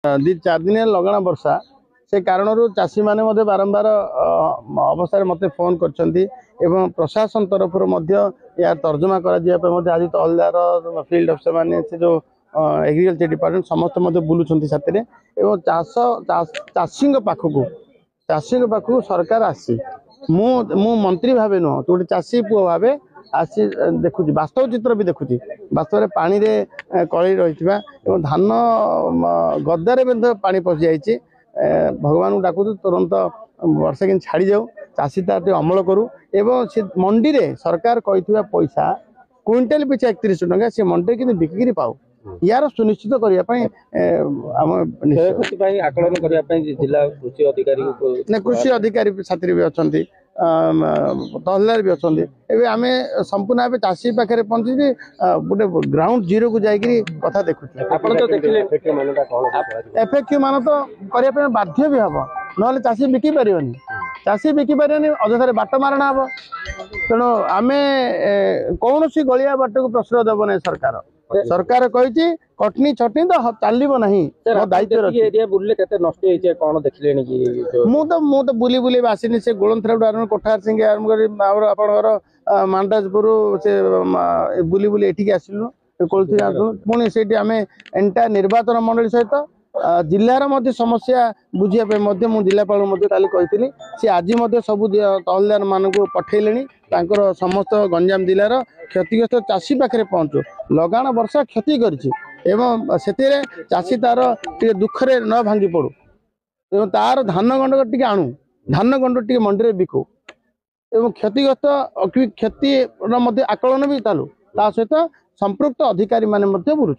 दी 4 दिन लगाण वर्षा से कारण चाषी मैंने बारंबार अवस्था मत फोन कर प्रशासन तरफ या तर्जमा कर आज तहसीलदार फील्ड अफिसर मैंने से जो एग्रीकल्चर डिपार्टमेंट समस्त बुलूं साथी चाषी पाखक सरकार आसी मु मंत्री भावे नुह तो गोटे चाषी पुओ भाव आसी देखुँ वास्तव चित्र भी देखुँ वास्तव पानी रे कली रही धान गदारे पानी पशि जाइए भगवान को डाकू तुरंत वर्षा कि छाड़ी जाऊ चाषी तार अमल करू एवं से मंडी रे सरकार कही पैसा क्विंटाल पिछा 31 टंका से मंडी कि बिक्री पाऊ यार सुनिश्चित करने आकलन करने जिला कृषि अधिकारी कृषि अधिकारी छात्री भी अच्छा तहसीलदार भी अच्छा आम संपूर्ण भाव चाषी पाखे पहुंची गोटे ग्राउंड जीरो को जाकि कथा देखुँ एफएक्यू मान तो करने बाध्य भी हम ना चाषी बिकी पारे चाषी बिकी पारे अଯଥାରେ बाट मारणा हम तेणु आम कौन सी गलिया बाट को प्रश्रय देव ना सरकार सरकार कही कटनी छटनी तो चलो ना दायित्व मुझे बुली बुली आसनी से गोलंथरा आरम्भ कोठार सिंह आरम्भ कर मांडाजपुर से बुली बुली एठिक आसलु कोलथी पुणी से आम एंटायर निर्वाचन मंडली सहित जिलार समस्या बुझापी जिलापाल कही सी आज सब तहसीलदार मान पठेले समस्त गंजाम जिलार क्षतिग्रस्त चाषी पाखे पहुंचु लगाण वर्षा क्षति कर चाषी तार दुखरे न भांगी पड़ू एवं तार धान गंड टे आणु धान गंड टे मंडी में बिकू एवं क्षतिग्रस्त क्षति आकलन भी चालू ता सहित संपृक्त अधिकारी माने बुलूं।